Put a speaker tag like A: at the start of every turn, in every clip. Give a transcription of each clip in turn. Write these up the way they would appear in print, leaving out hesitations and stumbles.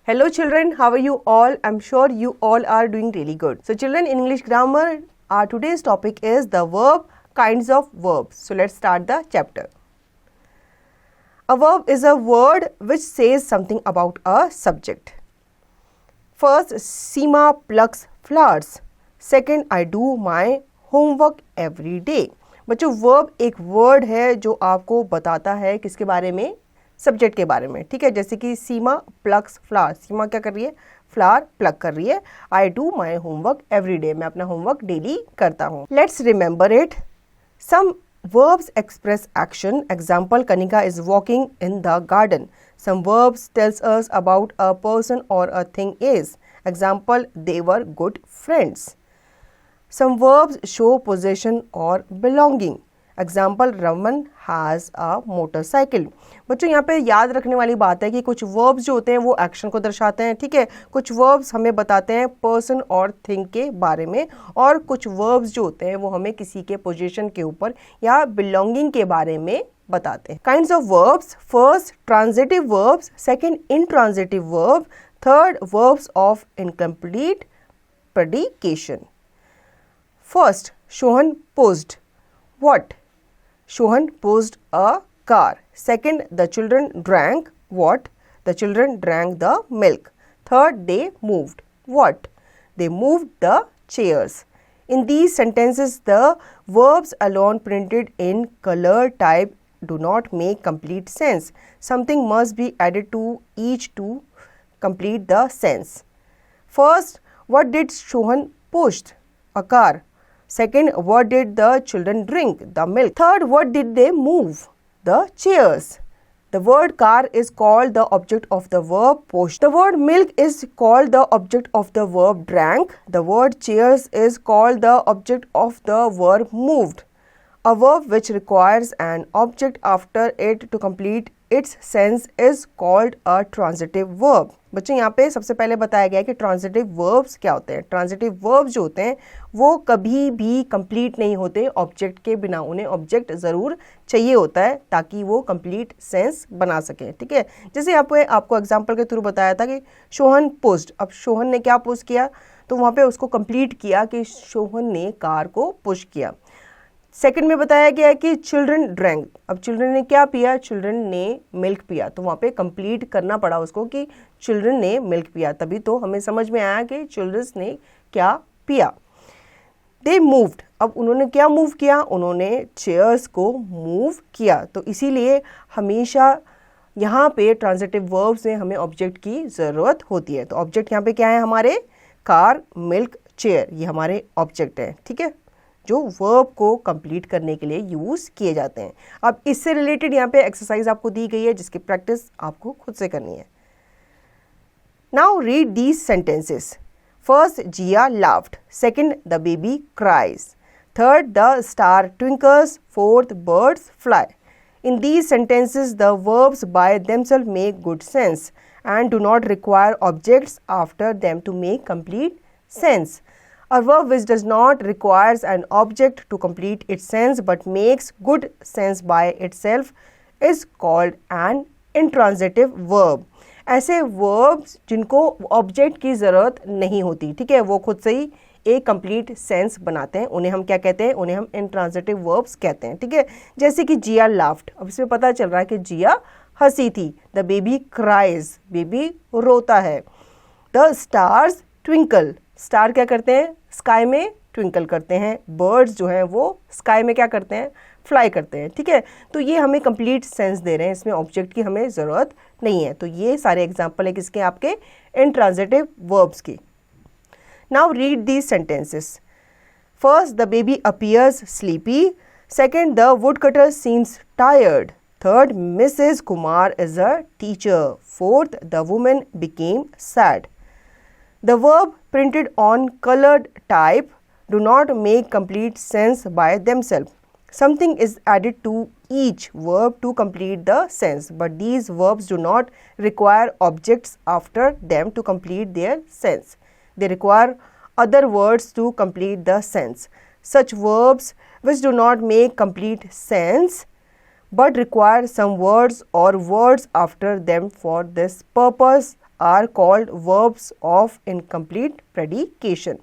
A: Hello children, how are you all? I'm sure you all are doing really good. So children, in English grammar, our today's topic is the verb, kinds of verbs. So let's start the chapter. A verb is a word which says something about a subject. First, Seema plucks flowers. Second, I do my homework every day. बच्चों, verb एक word है जो आपको बताता है किसके बारे में, सब्जेक्ट के बारे में. ठीक है, जैसे कि सीमा प्लक्स फ्लावर. सीमा क्या कर रही है, फ्लावर प्लक कर रही है. I do my homework every day, मैं अपना होमवर्क डेली करता हूँ. Let's remember it. Some verbs express action. Example, Kanika is walking in the garden. Some verbs tells us about a person or a thing is. Example, they were good friends. Some verbs show possession or belonging. Example, Raman has a motorcycle. बच्चों, यहाँ पे याद रखने वाली बात है कि कुछ verbs जो होते हैं वो एक्शन को दर्शाते हैं. ठीक है, कुछ verbs हमें बताते हैं पर्सन और थिंग के बारे में, और कुछ verbs जो होते हैं वो हमें किसी के पोजीशन के ऊपर या बिलोंगिंग के बारे में बताते हैं. Kinds of verbs. First, transitive verbs. Second, intransitive verb. Third, verbs of incomplete predication. First, Shohan posed. What? Shohan posed a car. Second, the children drank. What? The children drank the milk. Third, they moved. What? They moved the chairs. In these sentences, the verbs alone printed in color type do not make complete sense. Something must be added to each to complete the sense. First, what did Shohan push? A car. Second, what did the children drink? The milk. Third, what did they move? The chairs. The word car is called the object of the verb push. The word milk is called the object of the verb drank. The word chairs is called the object of the verb moved. A verb which requires an object after it to complete its sense is called a transitive verb. बच्चों, यहाँ पे सबसे पहले बताया गया है कि transitive verbs क्या होते हैं. ट्रांजिटिव वर्ब्स जो होते हैं वो कभी भी कंप्लीट नहीं होते ऑब्जेक्ट के बिना. उन्हें ऑब्जेक्ट ज़रूर चाहिए होता है ताकि वो कंप्लीट सेंस बना सकें. ठीक है, जैसे आपको एग्जांपल के थ्रू बताया था कि शोहन पुश्ड. अब शोहन ने क्या पुश किया, तो वहाँ पे उसको कंप्लीट किया कि शोहन ने कार को पुश किया. सेकंड में बताया गया है कि चिल्ड्रन ड्रैंक. अब चिल्ड्रन ने क्या पिया, चिल्ड्रन ने मिल्क पिया. तो वहाँ पे कंप्लीट करना पड़ा उसको कि चिल्ड्रन ने मिल्क पिया, तभी तो हमें समझ में आया कि चिल्ड्रंस ने क्या पिया. They moved. अब उन्होंने क्या मूव किया, उन्होंने चेयर्स को मूव किया. तो इसीलिए हमेशा यहाँ पे ट्रांजिटिव वर्ब्स में हमें ऑब्जेक्ट की ज़रूरत होती है. तो ऑब्जेक्ट यहाँ पे क्या है, हमारे कार, मिल्क, चेयर, ये हमारे ऑब्जेक्ट हैं. ठीक है, जो वर्ब को कंप्लीट करने के लिए यूज़ किए जाते हैं. अब इससे रिलेटेड यहाँ पे एक्सरसाइज आपको दी गई है जिसकी प्रैक्टिस आपको खुद से करनी है. Now read these sentences. First, Jiya laughed. Second, the baby cries. Third, the star twinkles. Fourth, birds fly. In these sentences, the verbs by themselves make good sense and do not require objects after them to make complete sense. A verb which does not requires an object to complete its sense but makes good sense by itself is called an intransitive verb. ऐसे verbs जिनको object की ज़रूरत नहीं होती, ठीक है, वो खुद से ही एक कंप्लीट सेंस बनाते हैं, उन्हें हम क्या कहते हैं, उन्हें हम इंट्रांजिटिव वर्ब्स कहते हैं. ठीक है, जैसे कि जिया लाफ्ड. अब इसमें पता चल रहा है कि जिया हंसी थी. द बेबी क्राइज, बेबी रोता है. The stars twinkle. स्टार क्या करते हैं, स्काई में ट्विंकल करते हैं. बर्ड्स जो हैं वो स्काई में क्या करते हैं, फ्लाई करते हैं. ठीक है, तो ये हमें कंप्लीट सेंस दे रहे हैं, इसमें ऑब्जेक्ट की हमें ज़रूरत नहीं है. तो ये सारे एग्जाम्पल है किसके, आपके इंट्रांजिटिव वर्ब्स की. Now read these sentences. First, the baby appears sleepy. Second, the woodcutter seems tired. Third, Mrs. Kumar is a teacher. Fourth, the woman became sad. The verb printed on colored type do not make complete sense by themselves. Something is added to each verb to complete the sense, but these verbs do not require objects after them to complete their sense. They require other words to complete the sense. Such verbs which do not make complete sense but require some words or words after them for this purpose are called verbs of incomplete predication.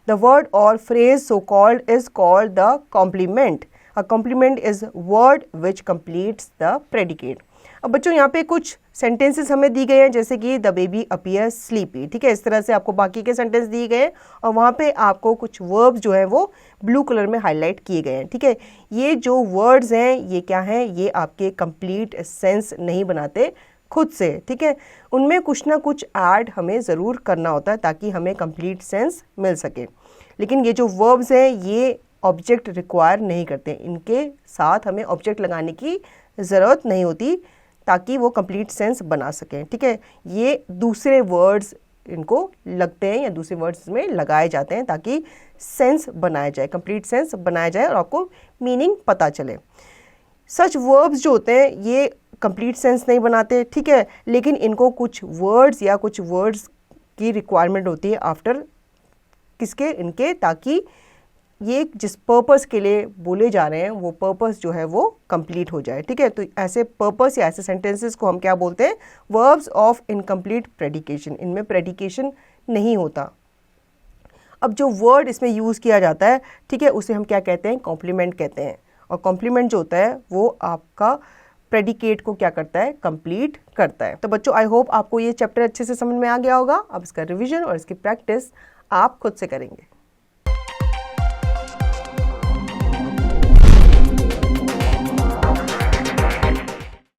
A: The word or phrase so called is called the complement. A complement is word which completes the predicate. अब बच्चों यहाँ पे कुछ sentences हमें दी गए हैं, जैसे कि द बेबी अपीयर्स स्लीपी, ठीक है, इस तरह से आपको बाकी के सेंटेंस दिए गए हैं और वहाँ पे आपको कुछ वर्ब्स जो हैं वो ब्लू कलर में हाईलाइट किए गए हैं, ठीक है। ये जो वर्ड्स हैं ये क्या हैं, ये आपके कंप्लीट सेंस नहीं बनाते खुद से, ठीक है, उनमें कुछ ना कुछ ऐड हमें ज़रूर करना होता है ताकि हमें कंप्लीट सेंस मिल सके। लेकिन ये जो वर्ब्स हैं ये ऑब्जेक्ट रिक्वायर नहीं करते, इनके साथ हमें ऑब्जेक्ट लगाने की ज़रूरत नहीं होती ताकि वो कंप्लीट सेंस बना सकें, ठीक है। ये दूसरे वर्ड्स इनको लगते हैं या दूसरे वर्ड्स में लगाए जाते हैं ताकि सेंस बनाया जाए, कंप्लीट सेंस बनाया जाए और आपको मीनिंग पता चले। सच वर्ब्स जो होते हैं ये कंप्लीट सेंस नहीं बनाते, ठीक है, लेकिन इनको कुछ वर्ड्स या कुछ वर्ड्स की रिक्वायरमेंट होती है आफ्टर किसके, इनके, ताकि ये जिस पर्पस के लिए बोले जा रहे हैं वो पर्पस जो है वो कंप्लीट हो जाए, ठीक है। तो ऐसे पर्पस या ऐसे सेंटेंसेस को हम क्या बोलते हैं, वर्ब्स ऑफ इनकम्प्लीट प्रेडिकेशन, इनमें प्रेडिकेशन नहीं होता। अब जो वर्ड इसमें यूज़ किया जाता है, ठीक है, उसे हम क्या कहते हैं, कॉम्प्लीमेंट कहते हैं। और कॉम्प्लीमेंट जो होता है वो आपका प्रेडिकेट को क्या करता है, कंप्लीट करता है। तो बच्चों आई होप आपको ये चैप्टर अच्छे से समझ में आ गया होगा। अब इसका रिवीजन और इसकी प्रैक्टिस आप खुद से करेंगे।